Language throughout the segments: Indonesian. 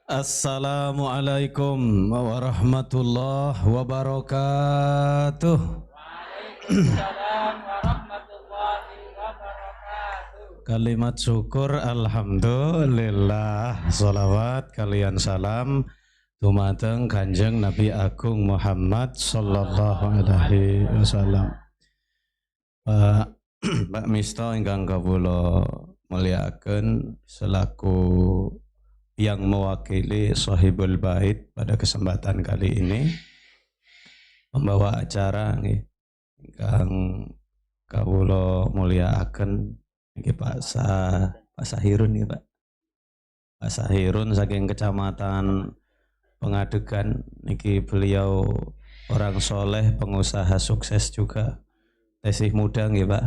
Assalamualaikum warahmatullahi wabarakatuh. Waalaikumsalam warahmatullahi wabarakatuh. Kalimat syukur alhamdulillah. Sholawat kalian salam dumateng Kanjeng Nabi Agung Muhammad sallallahu alaihi wasallam. Pak Misto ingkang kawula mulyakaken selaku yang mewakili Sohibul Bait pada kesempatan kali ini membawa acara ingkang kawula mulyakaken niki Pak Sahirun nih Pak. Pak Sahirun saking Kecamatan Pengadegan niki beliau orang soleh, pengusaha sukses juga. Tesih muda nggih Pak.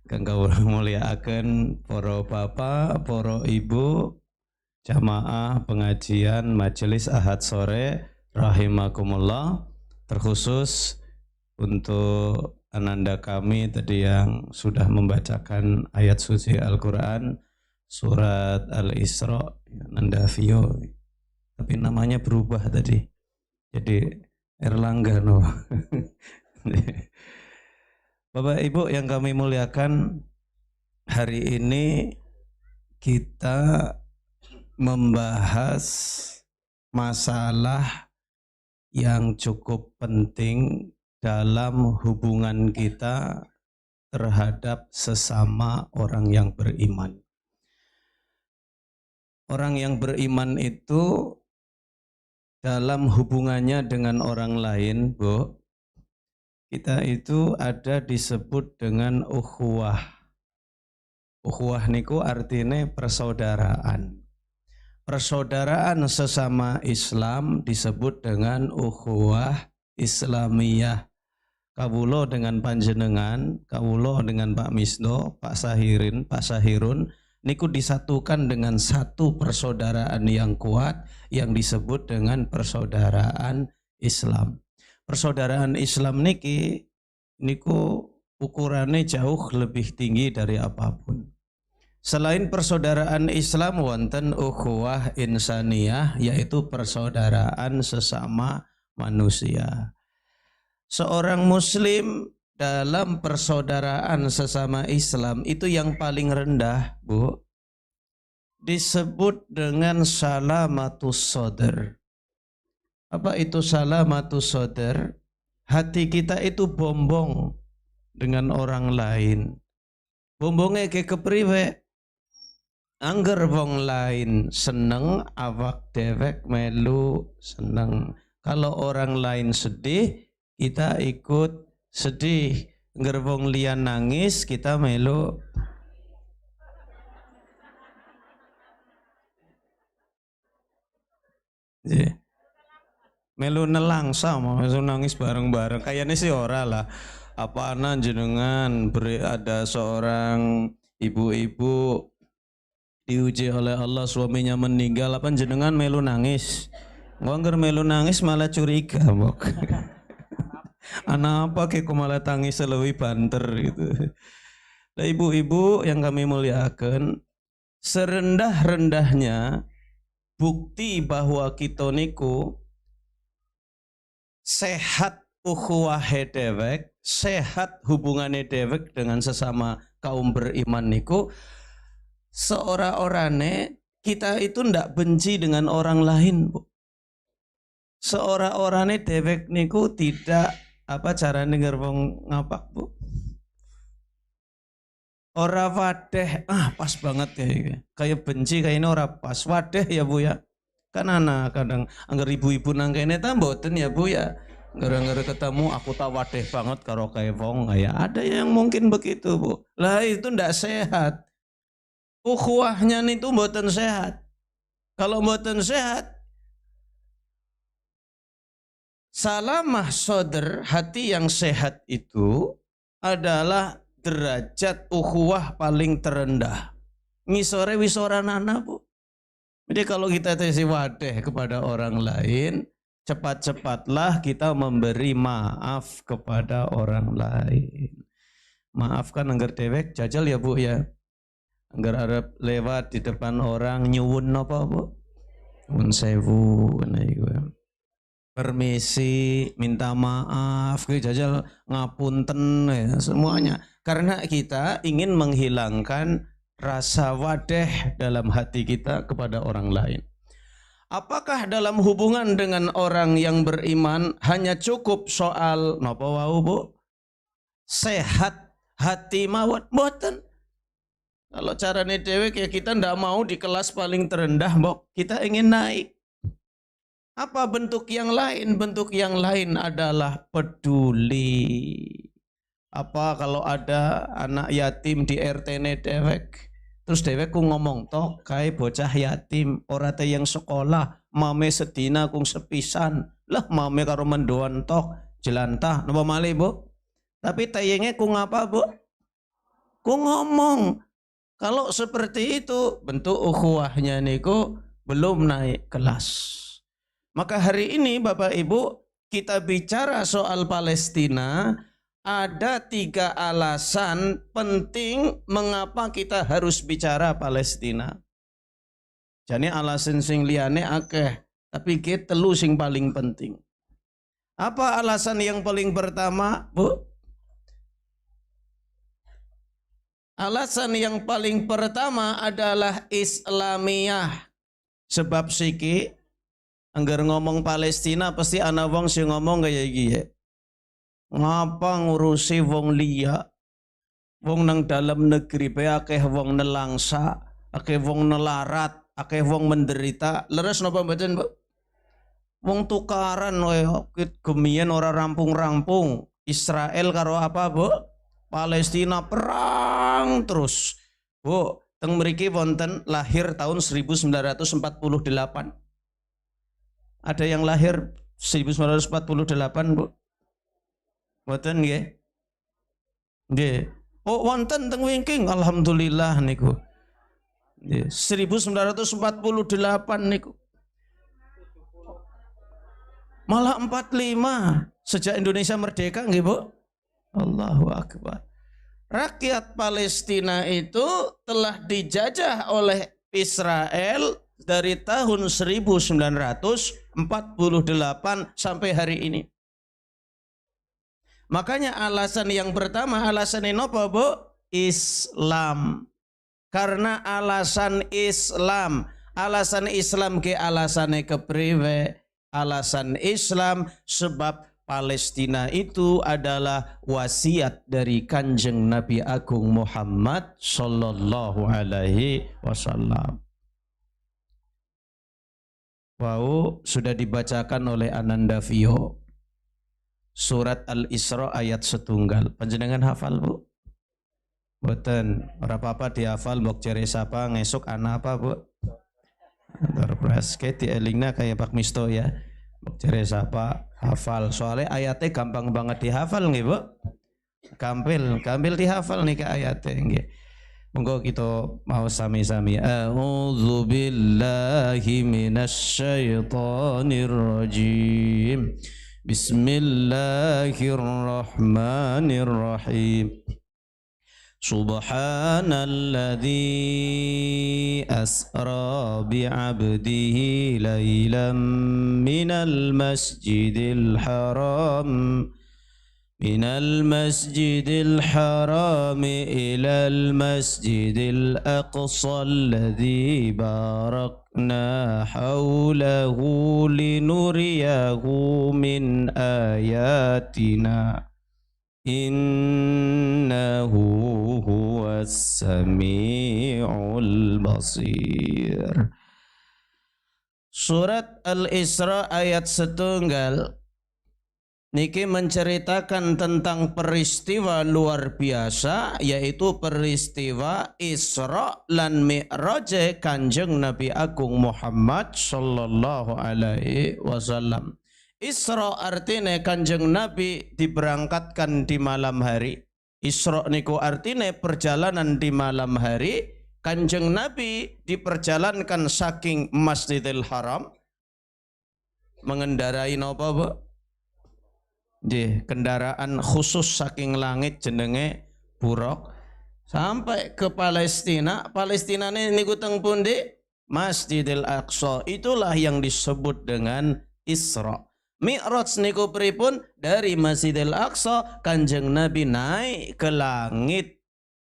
Kang kawula mulyakaken para bapak, para ibu, jamaah pengajian majelis Ahad sore rahimakumullah, terkhusus untuk ananda kami tadi yang sudah membacakan ayat suci Al-Quran surat Al-Isra, Ananda Vio, tapi namanya berubah tadi jadi Erlangga no. Bapak Ibu yang kami muliakan, hari ini kita membahas masalah yang cukup penting dalam hubungan kita terhadap sesama orang yang beriman. Orang yang beriman itu dalam hubungannya dengan orang lain, Bu, kita itu ada disebut dengan ukhuwah. Ukhuwah niku artinya persaudaraan. Persaudaraan sesama Islam disebut dengan ukhuwah Islamiyah. Kawula dengan panjenengan, kawula dengan Pak Misdo, Pak Sahirun niku disatukan dengan satu persaudaraan yang kuat yang disebut dengan persaudaraan Islam. Persaudaraan Islam niku ukurannya jauh lebih tinggi dari apapun. Selain persaudaraan Islam wonten ukhuwah insaniyah, yaitu persaudaraan sesama manusia. Seorang muslim dalam persaudaraan sesama Islam itu yang paling rendah, Bu, disebut dengan salamatus sodr. Apa itu salamatus sodr? Hati kita itu bombong dengan orang lain. Bombongnya ke kepriwe? Angger wong lain seneng, awak dewek melu seneng. Kalau orang lain sedih, kita ikut sedih. Angger wong liyan nangis, kita melu. Yeah. Melu nelangsa mau nangis bareng-bareng. Kayaknya sih ora lah. Apaan jenengan ada seorang ibu-ibu diuji oleh Allah suaminya meninggal, apa jenengan melu nangis? Ngangger melu nangis malah curiga, Mbok. Anak apa kok malah tangis lebih banter gitu. Nah, ibu-ibu yang kami muliakan, serendah-rendahnya bukti bahwa kita niku sehat ukhuwahe dewek, sehat hubungannya dewek dengan sesama kaum beriman niku, seorang-orangnya kita itu ndak benci dengan orang lain, Bu. Seorang-orangnya dewek niku tidak apa cara denger wong ngapak, Bu. Ora wadeh, pas banget kayak benci kayak ini ora pas. Wadeh ya Bu ya. Kan anak kadang anggar ibu-ibu nang kene ta mboten ya Bu ya. Gara-gara ketemu aku tak wadeh banget karo kayak wong kayak ada yang mungkin begitu, Bu. Lah itu ndak sehat. Ukhuwahnya itu mboten sehat. Kalau mboten sehat, salamah sodr, hati yang sehat itu adalah derajat ukhuwah paling terendah. Ngisore wisoranana, Bu. Jadi kalau kita tesi wadeh kepada orang lain, cepat-cepatlah kita memberi maaf kepada orang lain. Maafkan anggar dewek jajal ya Bu ya. Angger arep lewat di depan orang nyuwun apa Bu? Nyuwun sewu ngene iku. Permisi, minta maaf, jajal ngapunten ya, semuanya. Karena kita ingin menghilangkan rasa wadah dalam hati kita kepada orang lain. Apakah dalam hubungan dengan orang yang beriman hanya cukup soal napa wau Bu? Sehat hati mawon? Mboten. Kalau carane dhewek ya kita ndak mau di kelas paling terendah, Mbok. Kita ingin naik. Apa bentuk yang lain? Bentuk yang lain adalah peduli. Apa kalau ada anak yatim di RT-ne dhewek, terus dhewek ku ngomong tok kae bocah yatim ora te yang sekolah, mame sedina kung sepisan. Lah mame karo mendoan tok jelantah napa malih, Bu? Tapi tayenge ku ngapa, Bu? Ku ngomong. Kalau seperti itu bentuk ukhuwahnya niku belum naik kelas. Maka hari ini Bapak Ibu kita bicara soal Palestina, ada 3 alasan penting mengapa kita harus bicara Palestina. Jadi alasan sing liyane akeh, tapi ki telu sing paling penting. Apa alasan yang paling pertama, Bu? Alasan yang paling pertama adalah Islamiyah. Sebab siki anggar ngomong Palestina pasti ana wong sing ngomong kaya iki ya. Ngapa ngurusi wong liya? Wong nang dalam negeri bae akeh wong nelangsa, akeh wong nelarat, akeh wong menderita. Leres napa mboten, Bu? Wong tukaran wae gemiyen ora rampung-rampung. Israel karo apa, Bu? Palestina perang terus. Bu, teng mriki wonten lahir tahun 1948. Ada yang lahir 1948, Bu? Mboten nggih? Nggih. Oh, wonten teng wingking, alhamdulillah niku. Nggih, 1948 niku. Malah 45 sejak Indonesia merdeka nggih, Bu? Allahu Akbar. Rakyat Palestina itu telah dijajah oleh Israel dari tahun 1948 sampai hari ini. Makanya alasan yang pertama, alasan apa, Bu? Islam. Karena alasan Islam ke alasane kepriwe? Alasan Islam sebab Palestina itu adalah wasiat dari Kanjeng Nabi Agung Muhammad sallallahu alaihi wasallam. Wow, sudah dibacakan oleh Ananda Vio. Surat Al-Isra ayat 1. Panjenengan hafal, Bu? Boten, ora apa-apa dihafal, mbok jere sapa ngesuk ana apa, Bu? Terpres ke dielingna kayak Pak Misto ya. Mbok jere sapa hafal. Soalnya ayatnya gampang banget dihafal nggih, Bu? Gampil dihafal nih ke ayatnya nggih. Monggo kita mau sami-sami. A'udzu billahi minasyaitonir rajim. Bismillahirrahmanirrahim. Subhanalladzi asra bi'abdihi laylan minal masjidil haram ilal masjidil aqsa alladzi barakna hawlahu linuriyahu min ayatina. Innahu huwas sami'ul basir. Surat Al-Isra ayat 1 niki menceritakan tentang peristiwa luar biasa, yaitu peristiwa Isra lan Mi'raj Kanjeng Nabi Agung Muhammad sallallahu alaihi wasallam. Isra artinya Kanjeng Nabi diberangkatkan di malam hari. Isra niku artinya perjalanan di malam hari. Kanjeng Nabi diperjalankan saking Masjidil Haram mengendarai napa, Bu? Kendaraan khusus saking langit jenenge buraq sampai ke Palestina. Palestina ini niku teng pundi? Masjidil Aqsa. Itulah yang disebut dengan Isra. Mi'raj niku pripun? Dari Masjidil Aqsa Kanjeng Nabi naik ke langit.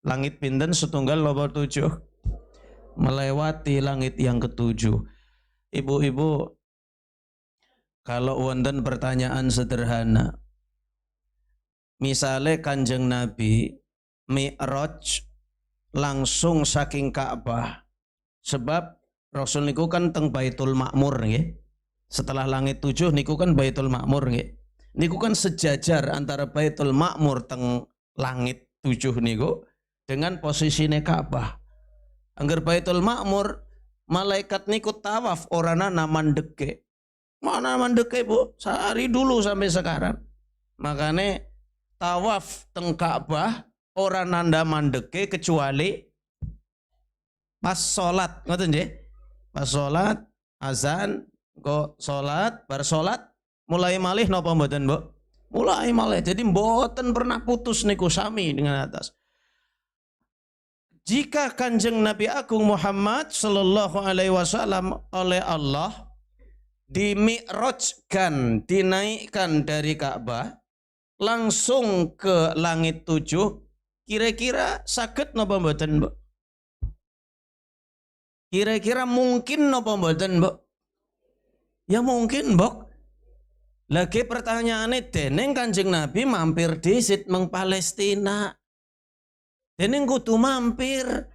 Langit pinten setunggal nomor 7. Melewati langit yang ketujuh. Ibu-ibu, kalau wonten pertanyaan sederhana, misalnya Kanjeng Nabi Mi'raj langsung saking Ka'bah, sebab Rasul niku kan teng Baitul Ma'mur nggih. Setelah langit 7 niku kan Baitul Ma'mur nggih. Niku kan sejajar antara Baitul Ma'mur teng langit 7 niku dengan posisine Ka'bah. Angger Baitul Ma'mur malaikat niku tawaf orana mandeke. Mana mandeke Bu? Sehari dulu sampai sekarang. Makanya tawaf teng Ka'bah ora nanda mandeke kecuali pas salat, ngoten nggih. Pas salat azan kok salat, bar salat mulai malih napa mboten, Bu? Mulai malih. Jadi mboten pernah putus niku sami dengan atas. Jika Kanjeng Nabi Agung Muhammad sallallahu alaihi wasallam oleh Allah dimi'rajkan, dinaikkan dari Ka'bah langsung ke langit 7, kira-kira saged napa mboten, Mbok? Kira-kira mungkin napa mboten, Mbok? Ya mungkin, Mbok. Lagi pertanyaannya, deneng Kanjeng Nabi mampir disit meng Palestina. Deneng kudu mampir.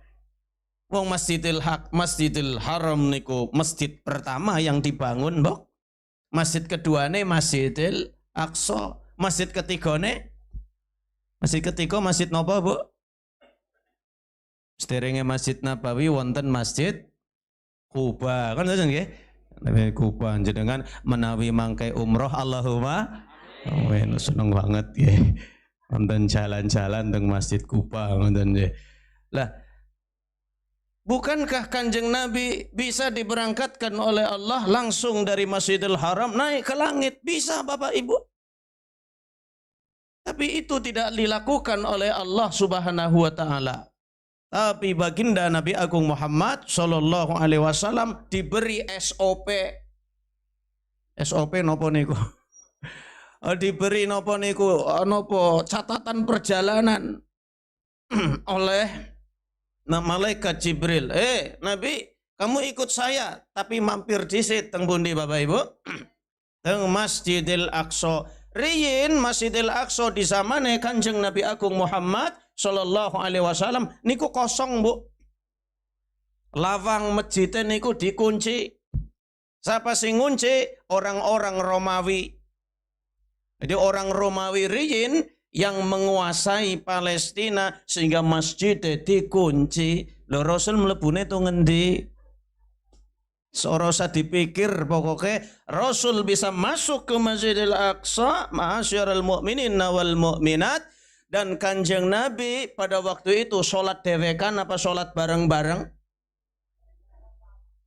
Wong Masjidil Haram niku masjid pertama yang dibangun, Mbok. Masjid keduane Masjidil Aqsa. Masjid ketiga masjid napa, Bu? Sederenge Masjid Nabawi wonten Masjid Quba. Kan ngoten nggih? Nabi Quba jenengan menawi mangke umroh Allahumma amin. Seneng banget nggih. Wonten jalan-jalan teng Masjid Quba ngoten nggih. Lah, bukankah Kanjeng Nabi bisa diberangkatkan oleh Allah langsung dari Masjidil Haram naik ke langit? Bisa, Bapak Ibu. Tapi itu tidak dilakukan oleh Allah Subhanahu wa taala. Tapi baginda Nabi Agung Muhammad sallallahu alaihi wasallam diberi SOP. SOP napa niku? Diberi napa niku? Napa catatan perjalanan oleh malaikat Jibril. Nabi, kamu ikut saya, tapi mampir disit teng pundi Bapak Ibu? Teng Masjidil Aqsa. Riyin Masjidil Aqsa di zamane Kanjeng Nabi Agung Muhammad sallallahu alaihi wasallam niku kosong, Bu. Lawang masjidnya niku dikunci. Siapa sing ngunci? Orang-orang Romawi. Jadi orang Romawi riyin yang menguasai Palestina sehingga masjidnya dikunci. Lho Rasul mlebune to ngendi? Seorosa dipikir pokoknya Rasul bisa masuk ke Masjidil Aqsa, ma'asyiral mu'minin wal mu'minat, dan Kanjeng Nabi pada waktu itu sholat dewekan apa sholat bareng-bareng?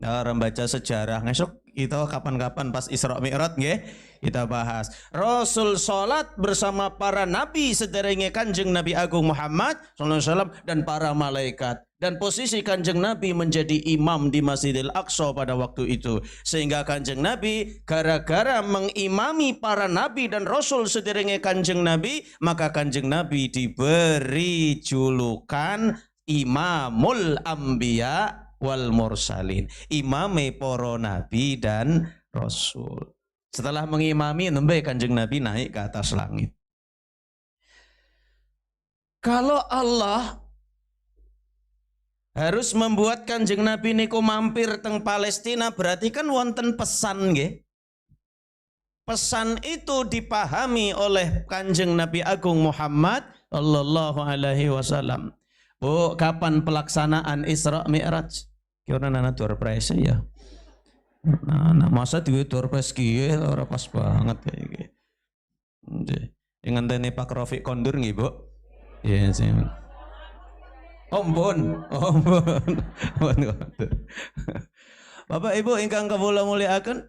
Nah, orang baca sejarah ngesuk kita kapan-kapan pas Isra Mi'raj nggih kita bahas. Rasul sholat bersama para nabi sederenge Kanjeng Nabi Agung Muhammad sallallahu alaihi wasallam dan para malaikat. Dan posisi Kanjeng Nabi menjadi imam di Masjidil Aqsa pada waktu itu. Sehingga Kanjeng Nabi gara-gara mengimami para nabi dan rasul sederenge Kanjeng Nabi, maka Kanjeng Nabi diberi julukan Imamul Anbiya wal Mursalin. Imame para nabi dan rasul. Setelah mengimami nembe Kanjeng Nabi naik ke atas langit. Kalau Allah harus membuat Kanjeng Nabi niku mampir teng Palestina, berarti kan wonten pesan nggih. Pesan itu dipahami oleh Kanjeng Nabi Agung Muhammad sallallahu alaihi wasallam. Bu, kapan pelaksanaan Isra Mi'raj? Kira nana surprise ya. Nah, masa duwe surprise kiye ora pas banget kayak iki. Nggih. Ngenteni Pak Rafiq kondur nggih, Bu. Iya, sih. Ompun. Bapak Ibu ingkang kawula mulyakaken,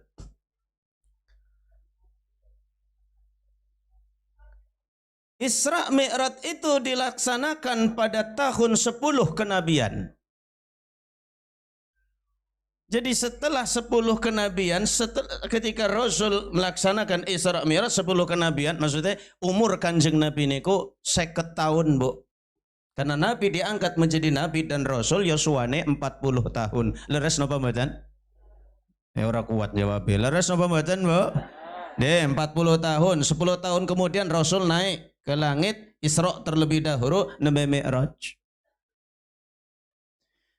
Isra Mi'raj itu dilaksanakan pada tahun 10 kenabian. Jadi setelah 10 kenabian, ketika Rasul melaksanakan Isra Mi'raj 10 kenabian, maksudnya umur Kanjeng Nabi niku 50 tahun, Bu. Karena Nabi diangkat menjadi Nabi dan Rasul yasuwane 40 tahun. Leres napa mboten? Ya ora kuat jawab. Leres napa mboten, Bu? Deh 40 tahun, 10 tahun kemudian Rasul naik ke langit, Isra terlebih dahulu, nembe Mi'raj.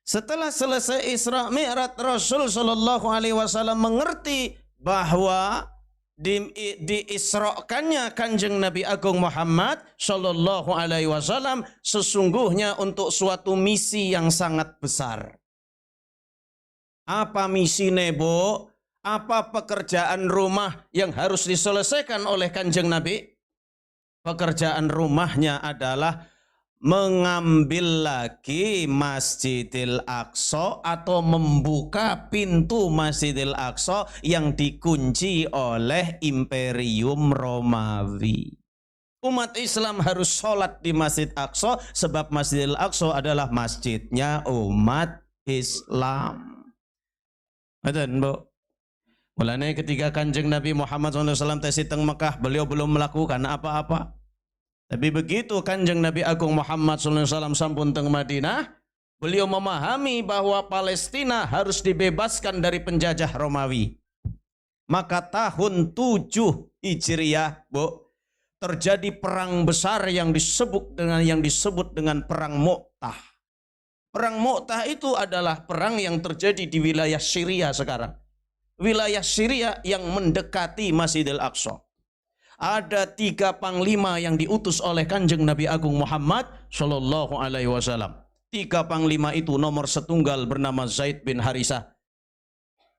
Setelah selesai Isra Mi'raj, Rasul Shallallahu Alaihi Wasallam mengerti bahwa diisrokannya Kanjeng Nabi Agung Muhammad Shallallahu Alaihi Wasallam sesungguhnya untuk suatu misi yang sangat besar. Apa misinya, Bu? Apa pekerjaan rumah yang harus diselesaikan oleh Kanjeng Nabi? Pekerjaan rumahnya adalah mengambil lagi Masjidil Aqsa atau membuka pintu Masjidil Aqsa yang dikunci oleh Imperium Romawi. Umat Islam harus sholat di Masjid Aqsa sebab Masjidil Aqsa adalah masjidnya umat Islam. Betul, Bu? Mulanya ketika Kanjeng Nabi Muhammad SAW tesi teng Mekah, beliau belum melakukan apa-apa. Tapi begitu Kanjeng Nabi Agung Muhammad SAW sampun teng Madinah, beliau memahami bahwa Palestina harus dibebaskan dari penjajah Romawi. Maka tahun 7 Hijriah, Bu, terjadi perang besar yang disebut dengan Perang Mu'tah. Perang Mu'tah itu adalah perang yang terjadi di wilayah Syria sekarang. Wilayah Syria yang mendekati Masjidil Aqsa. Ada 3 panglima yang diutus oleh Kanjeng Nabi Agung Muhammad Shallallahu Alaihi Wasallam. 3 panglima itu nomor setunggal bernama Zaid bin Harisah,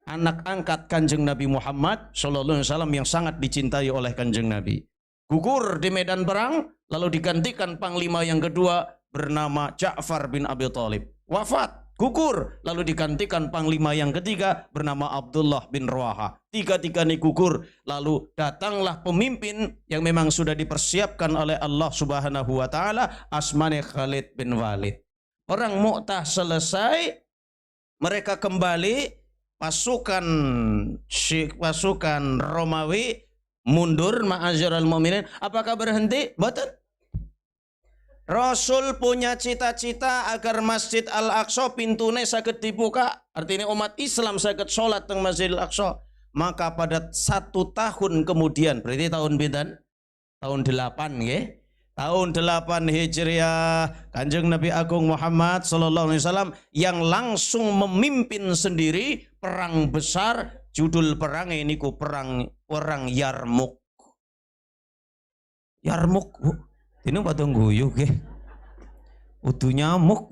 anak angkat Kanjeng Nabi Muhammad Shallallahu Alaihi Wasallam yang sangat dicintai oleh Kanjeng Nabi. Gugur di medan perang, lalu digantikan panglima yang kedua bernama Ja'far bin Abi Thalib. Wafat. Gugur, lalu digantikan panglima yang ketiga bernama Abdullah bin Rawaha. 3-3 ini gugur, lalu datanglah pemimpin yang memang sudah dipersiapkan oleh Allah Subhanahu wa taala, asmane Khalid bin Walid. Perang Mu'tah selesai, mereka kembali, pasukan Romawi mundur, ma'asyiral mu'minin. Apakah berhenti? Betul. Rasul punya cita-cita agar Masjid Al-Aqsa pintunya saged dibuka, artinya umat Islam saged sholat teng Masjid Al-Aqsa. Maka pada 1 tahun kemudian, berarti tahun pinten? Tahun 8 nggih. Tahun 8 Hijriah, Kanjeng Nabi Agung Muhammad sallallahu alaihi wasallam yang langsung memimpin sendiri perang besar, judul perang ini perang Yarmuk. Yarmuk, Bu. Ini padha guyu ke? Udu nyamuk.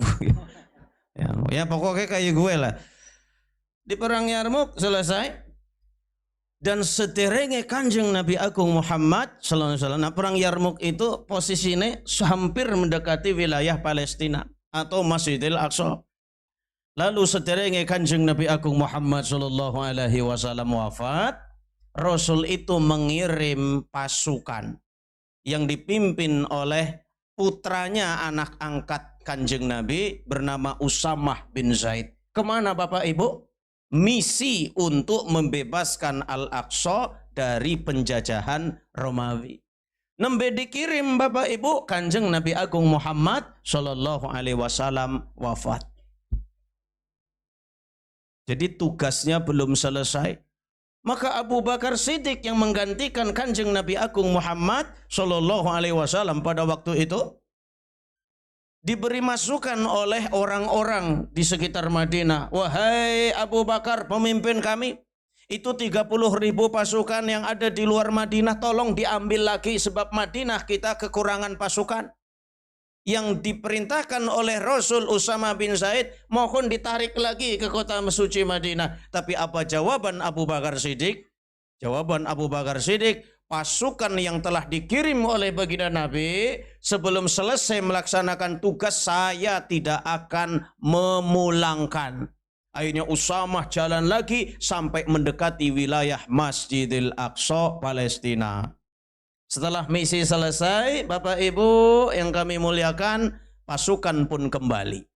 Ya pokoknya kayak gue lah. Di perang Yarmuk selesai. Dan sederenge Kanjeng Nabi Agung Muhammad sallallahu alaihi wasallam. Nah, perang Yarmuk itu posisinya hampir mendekati wilayah Palestina atau Masjidil Aqsa. Lalu sederenge Kanjeng Nabi Agung Muhammad sallallahu alaihi wasallam wafat, Rasul itu mengirim pasukan yang dipimpin oleh putranya anak angkat Kanjeng Nabi bernama Usamah bin Zaid. Kemana Bapak Ibu? Misi untuk membebaskan Al-Aqsa dari penjajahan Romawi. Nembe dikirim Bapak Ibu, Kanjeng Nabi Agung Muhammad Sallallahu Alaihi Wasallam wafat. Jadi tugasnya belum selesai. Maka Abu Bakar Siddiq yang menggantikan Kanjeng Nabi Agung Muhammad Sallallahu Alaihi Wasallam pada waktu itu diberi masukan oleh orang-orang di sekitar Madinah. Wahai Abu Bakar, pemimpin kami, itu 30.000 pasukan yang ada di luar Madinah tolong diambil lagi sebab Madinah kita kekurangan pasukan. Yang diperintahkan oleh Rasul Usama bin Zaid, mohon ditarik lagi ke kota suci Madinah. Tapi apa jawaban Abu Bakar Siddiq? Jawaban Abu Bakar Siddiq, pasukan yang telah dikirim oleh baginda Nabi sebelum selesai melaksanakan tugas saya tidak akan memulangkan. Akhirnya Usamah jalan lagi sampai mendekati wilayah Masjidil Aqsa Palestina. Setelah misi selesai, Bapak Ibu yang kami muliakan, pasukan pun kembali.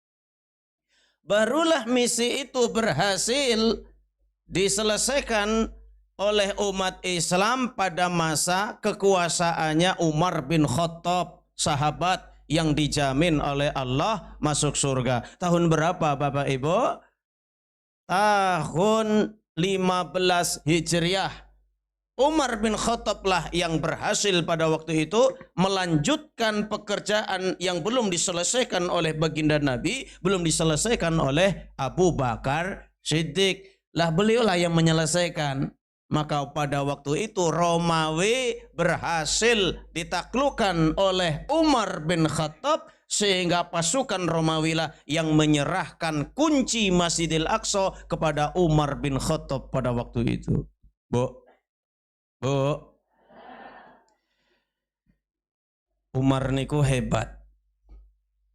Barulah misi itu berhasil diselesaikan oleh umat Islam pada masa kekuasaannya Umar bin Khattab, sahabat yang dijamin oleh Allah masuk surga. Tahun berapa Bapak Ibu? Tahun 15 Hijriah. Umar bin Khattab lah yang berhasil pada waktu itu melanjutkan pekerjaan yang belum diselesaikan oleh baginda Nabi, belum diselesaikan oleh Abu Bakar Siddiq. Lah beliau lah yang menyelesaikan. Maka pada waktu itu Romawi berhasil ditaklukkan oleh Umar bin Khattab, sehingga pasukan Romawi lah yang menyerahkan kunci Masjidil Aqsa kepada Umar bin Khattab pada waktu itu. Bu, Umar niku hebat.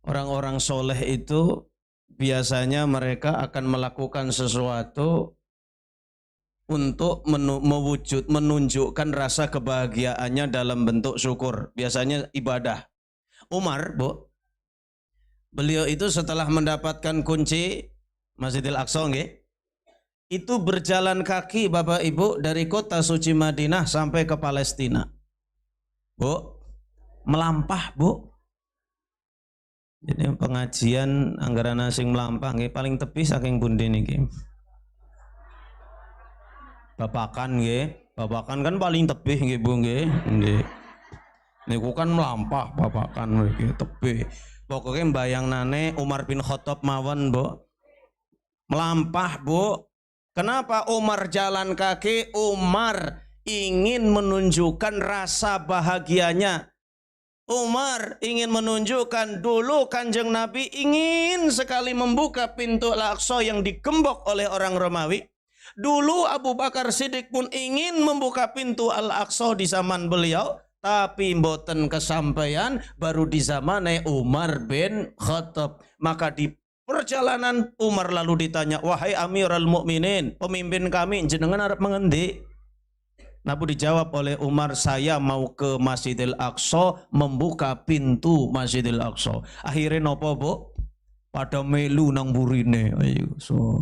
Orang-orang soleh itu biasanya mereka akan melakukan sesuatu untuk menunjukkan rasa kebahagiaannya dalam bentuk syukur. Biasanya ibadah. Umar, Bu, beliau itu setelah mendapatkan kunci Masjidil Aqsa, itu berjalan kaki Bapak Ibu dari kota suci Madinah sampai ke Palestina. Bu, melampah Bu. Jadi pengajian anggaran asing melampah paling tepi saking pundi niki. Babakan Babakan kan paling tebih nggih Bu nggih. Niku kan melampah Babakan niki tebih. Pokoknya bayangnane Umar bin Khattab mawon Bu. Melampah Bu. Kenapa Umar jalan kaki? Umar ingin menunjukkan rasa bahagianya. Umar ingin menunjukkan dulu Kanjeng Nabi ingin sekali membuka pintu Al-Aqsa yang digembok oleh orang Romawi. Dulu Abu Bakar Siddiq pun ingin membuka pintu Al-Aqsa di zaman beliau, tapi mboten kesampaian baru di zaman Umar bin Khattab. Maka di perjalanan Umar lalu ditanya, wahai Amirul Mukminin, pemimpin kami, jenengan arep mengendi? Nabi dijawab oleh Umar, saya mau ke Masjidil Aqsa, membuka pintu Masjidil Aqsa. Akhirnya nopo Bu? Pada melu nang burine. Ayo, so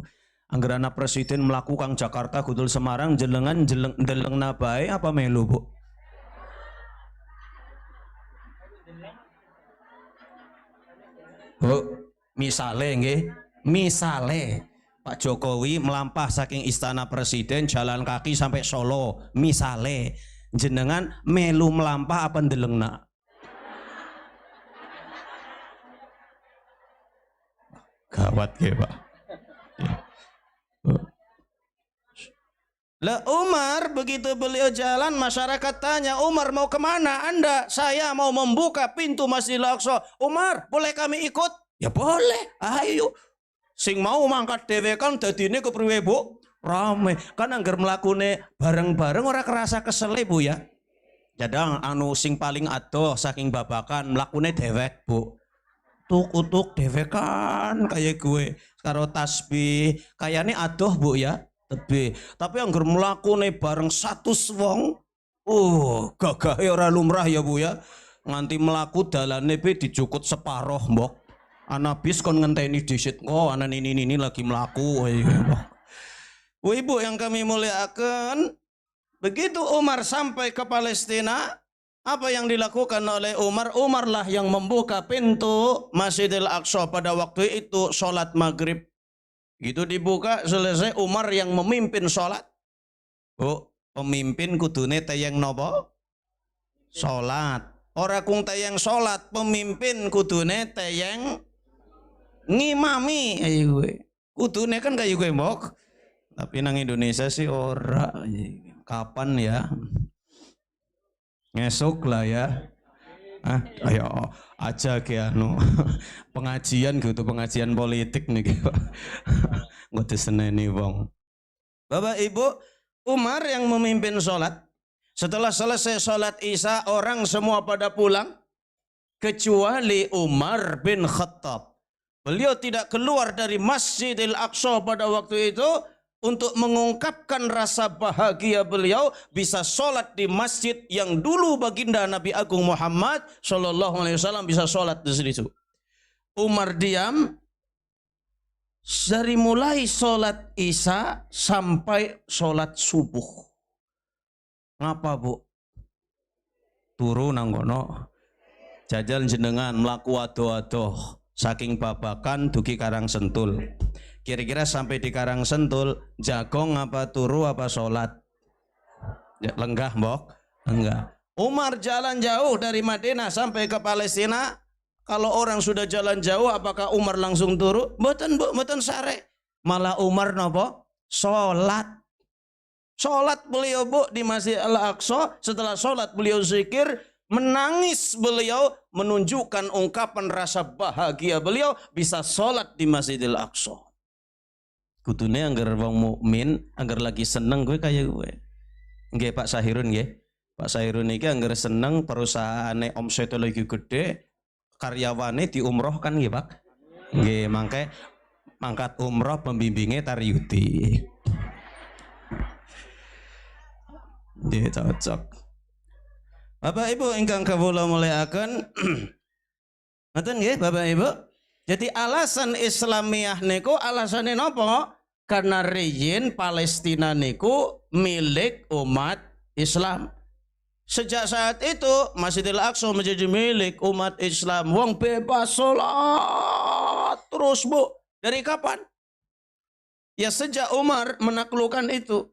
anggerana presiden melakukan Jakarta Kudul Semarang jelengan deleng nabae apa melu Bu? Bu, misale Pak Jokowi melampah saking istana presiden jalan kaki sampai Solo, misale jenengan melu melampah apa ndelengna? Gawat ya Pak. Lah Umar begitu beliau jalan, masyarakat tanya, Umar mau kemana Anda? Saya mau membuka pintu Masjidil Aqsa. Umar, boleh kami ikut? Ya boleh, ayo. Sing mau mangkat dhewe kan dadine kepriwe Bu? Rame. Kan angger mlakune bareng-bareng ora kerasa kesel Bu ya. Jadang anu sing paling adoh saking babakan mlakune dewek Bu. Tuk-tuk dewekan kayak gue karo tasbih, kayaknya adoh Bu ya. Tapi angger mlakune bareng 100 wong, gagahe ora lumrah ya Bu ya. Nganti mlaku dalane pe dijukut separoh mbok. Ana bis kon ngenteni disit, anak ini lagi melaku. Ibu yang kami muliakan, begitu Umar sampai ke Palestina, apa yang dilakukan oleh Umar? Umar lah yang membuka pintu Masjidil Aqsa pada waktu itu sholat maghrib. Gitu dibuka selesai, Umar yang memimpin sholat. Pemimpin kudune tayang nopo? Sholat. Ora kung tayang sholat, pemimpin kudune tayang ngimami. Ayo gue kudune kan kayak gue mbok, tapi nang Indonesia sih ora. Kapan ya? Ngesuk lah ya. Ayo aja ke anu pengajian gitu, pengajian politik nih Pak. Nggak diseneni wong. Bapak Ibu, Umar yang memimpin sholat. Setelah selesai sholat Isya, orang semua pada pulang kecuali Umar bin Khattab. Beliau tidak keluar dari Masjidil Aqsa pada waktu itu untuk mengungkapkan rasa bahagia beliau bisa sholat di masjid yang dulu baginda Nabi Agung Muhammad Shallallahu Alaihi Wasallam bisa sholat di situ. Umar diam dari mulai sholat isya sampai sholat subuh. Ngapa bu? Turu nanggono jajal jenengan melaku ado-ado saking babakan dugi Karang Sentul. Kira-kira sampai di Karang Sentul, jagong apa turu apa sholat? Ya, lenggah mbok? Enggak. Umar jalan jauh dari Madinah sampai ke Palestina. Kalau orang sudah jalan jauh, apakah Umar langsung turu? Mboten bu, mboten sare. Malah Umar nopo? Sholat. Sholat beliau bu di Masjid Al-Aqsa. Setelah sholat beliau zikir. Menangis beliau menunjukkan ungkapan rasa bahagia beliau bisa sholat di Masjidil Aqsa. Kudune anggar wong mukmin, anggar lagi seneng gue kayak gue. Nggih Pak Sahirun nggih. Pak Sahirun iki anggar seneng perusahaane omsete lagi gede, karyawane diumrohkan nggih Pak. Nggih, mangke mangkat umroh pembimbingnya Taryuti. Nggih cocok. Bapak Ibu ingkang kawula mulyakaken. Ngoten nggih Bapak Ibu. Jadi alasan Islamiyah niku alasane napa? Karena riyin Palestina niku milik umat Islam. Sejak saat itu Masjidil Aqsa menjadi milik umat Islam. Wong bebas sholat terus bu. Dari kapan? Ya sejak Umar menaklukkan itu.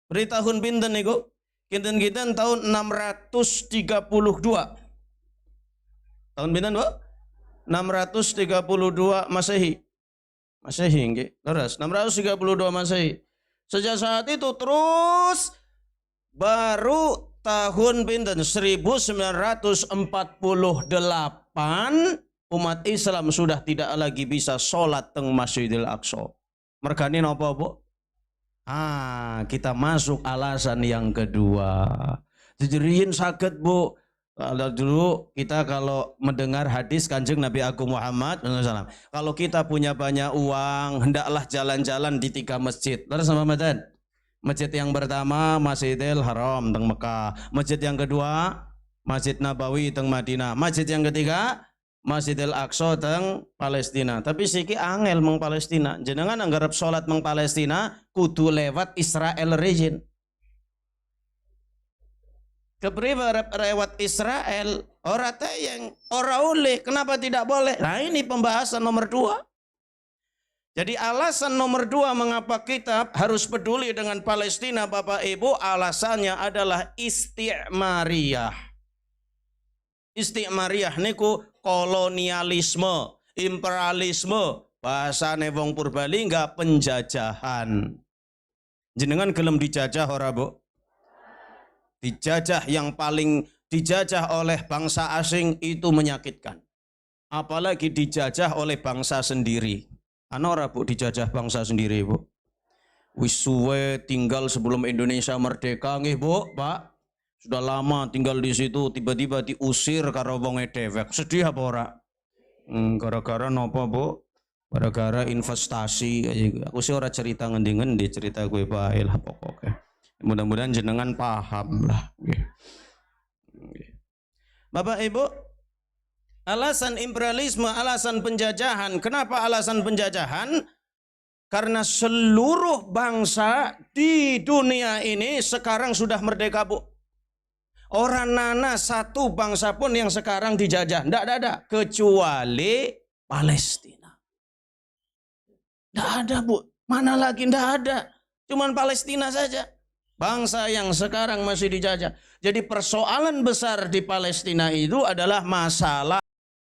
Beri tahun pinten niku? Kinten-kinten tahun 632. Tahun pinten bu? 632 Masehi. Masehi nggih. Leres 632 Masehi. Sejak saat itu terus baru tahun pinten 1948 umat Islam sudah tidak lagi bisa sholat teng Masjidil Aqsa. Mergane napa bu? Kita masuk alasan yang kedua. Jadiin sakit bu. Kalau dulu kita kalau mendengar hadis Kanjeng Nabi Agung Muhammad SAW, kalau kita punya banyak uang, hendaklah jalan-jalan di 3 masjid. Terus sama Madan. Masjid yang pertama Masjidil Haram teng Mekah. Masjid yang kedua Masjid Nabawi teng Madinah. Masjid yang ketiga Masjidil Aqsa teng Palestina. Tapi siki angel meng Palestina. Jenengan anggarep salat meng Palestina kudu lewat Israel region. Kepriwe lewat Israel ora tayang, ora oleh. Kenapa tidak boleh? Nah ini pembahasan nomor 2. Jadi alasan nomor 2 mengapa kita harus peduli dengan Palestina Bapak Ibu, alasannya adalah isti'mariyah. Isti'mariyah niku kolonialisme, imperialisme, bahasane wong Purbalingga penjajahan. Jenengan gelem dijajah ora Bu? Dijajah, yang paling dijajah oleh bangsa asing itu menyakitkan. Apalagi dijajah oleh bangsa sendiri. Ana ora Bu dijajah bangsa sendiri Bu? Wis suwe tinggal sebelum Indonesia merdeka nggih Bu, Pak. Sudah lama tinggal di situ, tiba-tiba diusir karo wong dewek. Sedih apa ora? Gara-gara napa Bu? Gara-gara investasi. Aku sih ora cerita ngendi-ngendi, cerita gue bae lah pokoknya. Mudah-mudahan jenengan paham lah. Bapak Ibu, alasan imperialisme, alasan penjajahan. Kenapa alasan penjajahan? Karena seluruh bangsa di dunia ini sekarang sudah merdeka Bu. Orang nana satu bangsa pun yang sekarang dijajah. Tidak ada. Kecuali Palestina. Tidak ada Bu. Mana lagi tidak ada. Cuman Palestina saja. Bangsa yang sekarang masih dijajah. Jadi persoalan besar di Palestina itu adalah masalah